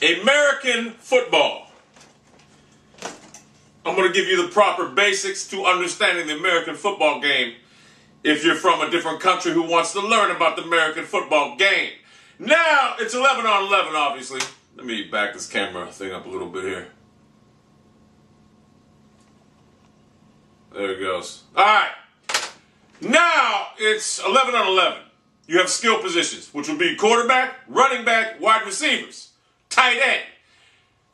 American football. I'm going to give you the proper basics to understanding the American football game if you're from a different country who wants to learn about the American football game. Now, it's 11 on 11, obviously. Let me back this camera thing up a little bit here. There it goes. All right. Now, it's 11 on 11. You have skill positions, which would be quarterback, running back, wide receivers, tight end.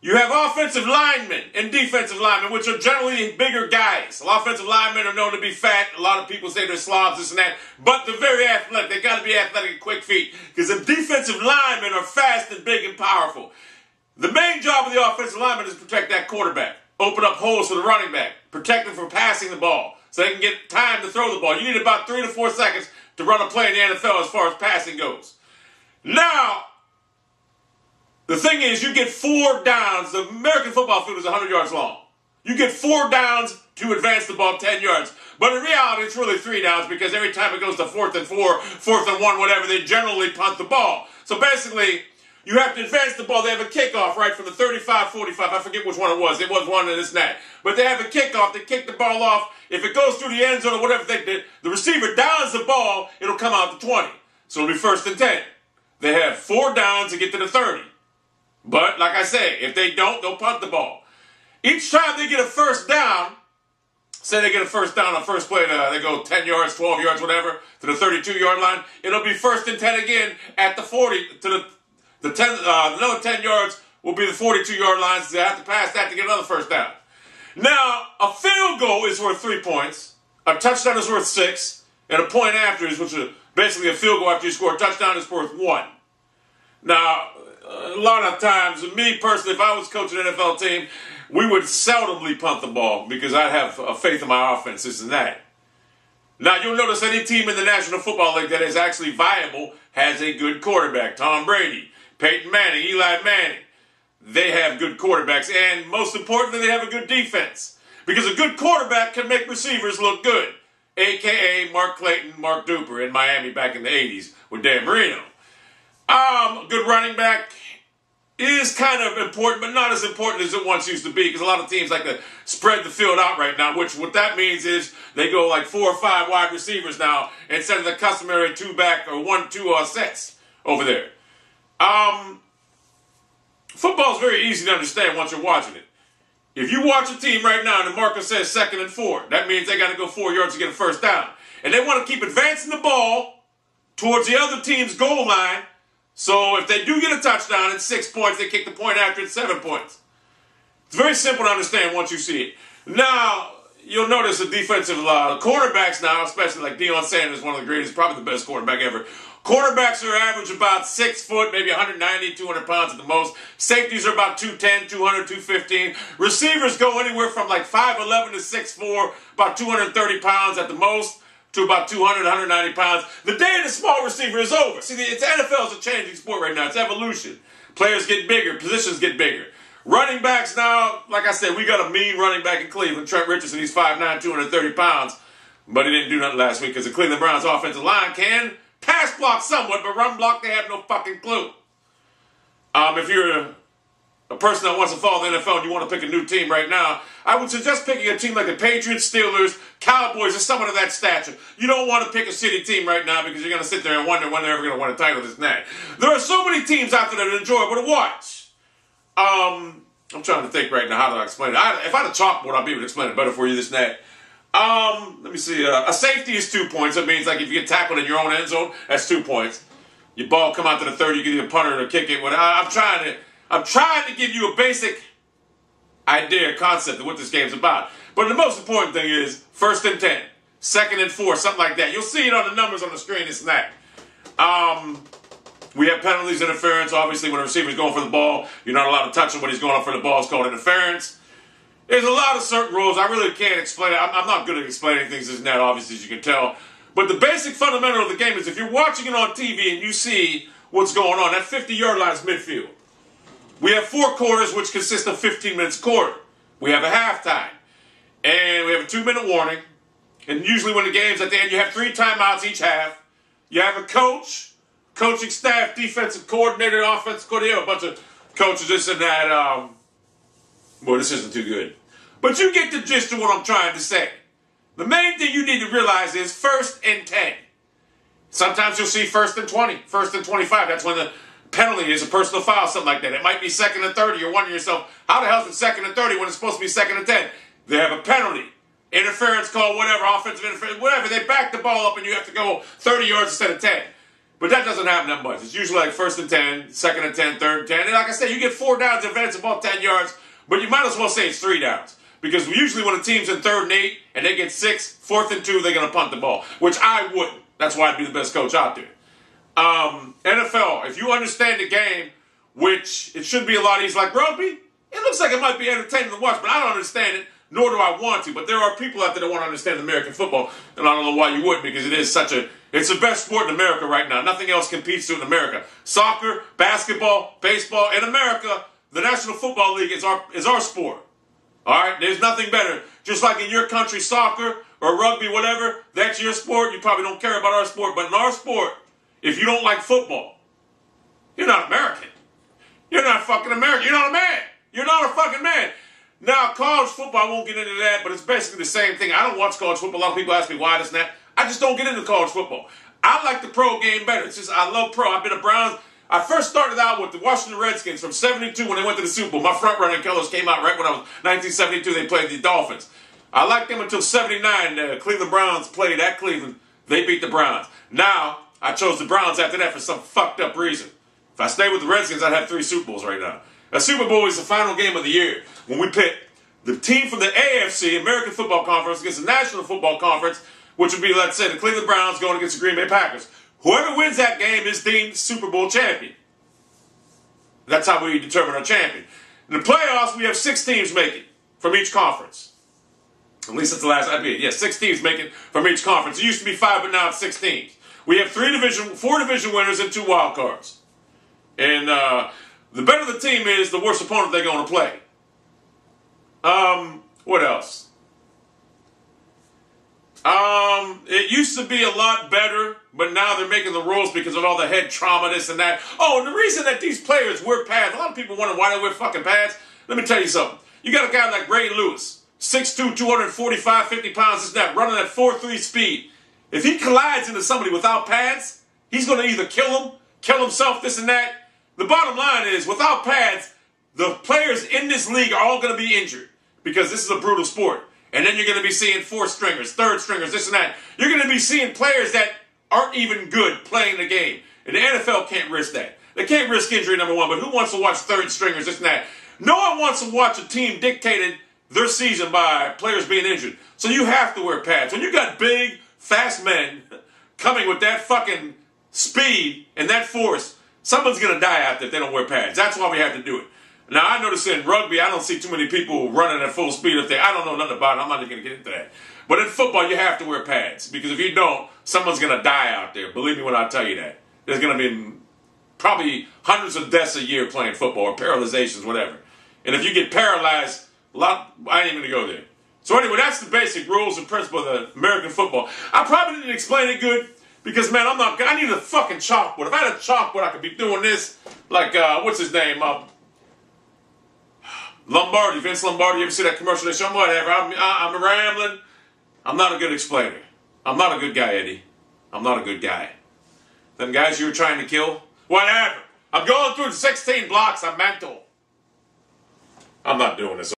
You have offensive linemen and defensive linemen, which are generally bigger guys. Offensive linemen are known to be fat. A lot of people say they're slobs, this and that. But they're very athletic. They got to be athletic and quick feet. Because the defensive linemen are fast and big and powerful. The main job of the offensive lineman is to protect that quarterback. Open up holes for the running back. Protect them from passing the ball. So they can get time to throw the ball. You need about 3 to 4 seconds to run a play in the NFL as far as passing goes. Now, the thing is, you get 4 downs. The American football field is 100 yards long. You get 4 downs to advance the ball 10 yards. But in reality, it's really 3 downs because every time it goes to 4th and 4, 4th and 1, whatever, they generally punt the ball. So basically, you have to advance the ball. They have a kickoff, right, from the 35, 45. I forget which one it was. It was one and this and that. But they have a kickoff. They kick the ball off. If it goes through the end zone or whatever they did, the receiver downs the ball, it'll come out to 20. So it'll be 1st and 10. They have 4 downs to get to the 30. But, like I say, if they don't, they'll punt the ball. Each time they get a first down, say they get a first down on first play, they go 10 yards, 12 yards, whatever, to the 32-yard line, it'll be 1st and 10 again at the 40, to the 10, another 10 yards will be the 42-yard line, so they have to pass that to get another first down. Now, a field goal is worth 3 points, a touchdown is worth 6, and a point after is, which is basically a field goal after you score a touchdown, is worth 1. Now, a lot of times, me personally, if I was coaching an NFL team, we would seldomly punt the ball because I'd have faith in my offense, this and that. Now, you'll notice any team in the National Football League that is actually viable has a good quarterback. Tom Brady, Peyton Manning, Eli Manning. They have good quarterbacks, and most importantly, they have a good defense. Because a good quarterback can make receivers look good, a.k.a. Mark Clayton, Mark Duper in Miami back in the 80s with Dan Marino. A good running back is kind of important, but not as important as it once used to be, because a lot of teams like to spread the field out right now, which what that means is they go like 4 or 5 wide receivers now instead of the customary 2-back or 1-2 sets over there. Football is very easy to understand once you're watching it. If you watch a team right now and the marker says 2nd and 4, that means they got to go 4 yards to get a first down. And they want to keep advancing the ball towards the other team's goal line. So if they do get a touchdown, it's 6 points. They kick the point after, it's 7 points. It's very simple to understand once you see it. Now, you'll notice the defensive cornerbacks now, especially like Deion Sanders, one of the greatest, probably the best quarterback ever. Cornerbacks are average about 6 foot, maybe 190, 200 pounds at the most. Safeties are about 210, 200, 215. Receivers go anywhere from like 5'11 to 6'4, about 230 pounds at the most, to about 200, 190 pounds. The day of the small receiver is over. See, the NFL is a changing sport right now. It's evolution. Players get bigger. Positions get bigger. Running backs now, like I said, we got a mean running back in Cleveland. Trent Richardson, he's 5'9", 230 pounds. But he didn't do nothing last week because the Cleveland Browns offensive line can pass block somewhat, but run block, they have no fucking clue. If you're a person that wants to follow the NFL and you want to pick a new team right now, I would suggest picking a team like the Patriots, Steelers, Cowboys, or someone of that stature. You don't want to pick a shitty team right now because you're going to sit there and wonder when they're ever going to win a title, this and that. There are so many teams out there that are enjoyable to watch. I'm trying to think right now how to explain it. If I had a chalkboard, I'd be able to explain it better for you, this and that. Let me see. A safety is 2 points. That means like if you get tackled in your own end zone, that's 2 points. Your ball come out to the 30, you get either punter or kick it. I'm trying to give you a basic idea, concept of what this game's about. But the most important thing is 1st and 10, 2nd and 4, something like that. You'll see it on the numbers on the screen, this and that. We have penalties, interference. Obviously, when a receiver's going for the ball, you're not allowed to touch him when he's going up for the ball. It's called interference. There's a lot of certain rules. I really can't explain it. I'm not good at explaining things as net, obviously, as you can tell. But the basic fundamental of the game is if you're watching it on TV and you see what's going on, that 50-yard line is midfield. We have 4 quarters, which consist of 15 minutes a quarter. We have a halftime. And we have a 2-minute warning. And usually when the game's at the end, you have 3 timeouts each half. You have a coach, coaching staff, defensive coordinator, offensive coordinator, a bunch of coaches, this and that. Well, this isn't too good. But you get the gist of what I'm trying to say. The main thing you need to realize is 1st and 10. Sometimes you'll see 1st and 20, 1st and 25. That's when the penalty is a personal foul, something like that. It might be 2nd and 30. You're wondering yourself, how the hell is it 2nd and 30 when it's supposed to be 2nd and 10? They have a penalty. Interference call, whatever, offensive interference, whatever. They back the ball up and you have to go 30 yards instead of 10. But that doesn't happen that much. It's usually like 1st and 10, 2nd and 10, 3rd and 10. And like I said, you get 4 downs in advance above 10 yards, but you might as well say it's 3 downs. Because usually when a team's in 3rd and 8 and they get 6, 4th and 2, they're going to punt the ball, which I wouldn't. That's why I'd be the best coach out there. NFL, if you understand the game, which it should be a lot easier, like rugby, it looks like it might be entertaining to watch, but I don't understand it, nor do I want to. But there are people out there that want to understand American football, and I don't know why you wouldn't, because it is it's the best sport in America right now. Nothing else competes to it in America. Soccer, basketball, baseball. In America, the National Football League is our sport. All right? There's nothing better. Just like in your country, soccer or rugby, whatever, that's your sport. You probably don't care about our sport. But in our sport, if you don't like football, you're not American. You're not fucking American. You're not a man. You're not a fucking man. Now, college football, I won't get into that, but it's basically the same thing. I don't watch college football. A lot of people ask me why this and that. I just don't get into college football. I like the pro game better. It's just I love pro. I've been a Browns. I first started out with the Washington Redskins from 72 when they went to the Super Bowl. My front running colors came out right when I was 1972. They played the Dolphins. I liked them until 79. The Cleveland Browns played at Cleveland. They beat the Browns. Now, I chose the Browns after that for some fucked up reason. If I stayed with the Redskins, I'd have 3 Super Bowls right now. A Super Bowl is the final game of the year when we pit the team from the AFC, American Football Conference, against the National Football Conference, which would be, let's say, the Cleveland Browns going against the Green Bay Packers. Whoever wins that game is deemed Super Bowl champion. That's how we determine our champion. In the playoffs, we have 6 teams making from each conference. At least that's the last I beat. Yeah, 6 teams making from each conference. It used to be 5, but now it's 6 teams. We have 4 division winners and 2 wild cards. And the better the team is, the worse opponent they're going to play. What else? It used to be a lot better, but now they're making the rules because of all the head trauma, this and that. Oh, and the reason that these players wear pads, a lot of people wonder why they wear fucking pads. Let me tell you something. You got a guy like Ray Lewis, 6'2", 245, 50 pounds, this and that, running at 4.3 speed. If he collides into somebody without pads, he's going to either kill himself, this and that. The bottom line is, without pads, the players in this league are all going to be injured because this is a brutal sport. And then you're going to be seeing 4th stringers, 3rd stringers, this and that. You're going to be seeing players that aren't even good playing the game. And the NFL can't risk that. They can't risk injury, number one, but who wants to watch 3rd stringers, this and that? No one wants to watch a team dictated their season by players being injured. So you have to wear pads. When you got big, fast men coming with that fucking speed and that force, someone's going to die out there if they don't wear pads. That's why we have to do it. Now, I notice in rugby, I don't see too many people running at full speed up there. I don't know nothing about it. I'm not even going to get into that. But in football, you have to wear pads. Because if you don't, someone's going to die out there. Believe me when I tell you that. There's going to be probably hundreds of deaths a year playing football, or paralyzations, whatever. And if you get paralyzed, I ain't even going to go there. So anyway, that's the basic rules and principle of the American football. I probably didn't explain it good. Because, man, I need a fucking chalkboard. If I had a chalkboard, I could be doing this. Like, what's his name? Lombardi, Vince Lombardi. You ever see that commercial? They show him whatever. I'm rambling. I'm not a good explainer. I'm not a good guy, Eddie. I'm not a good guy. Them guys you were trying to kill? Whatever. I'm going through the 16 blocks. I'm mental. I'm not doing this.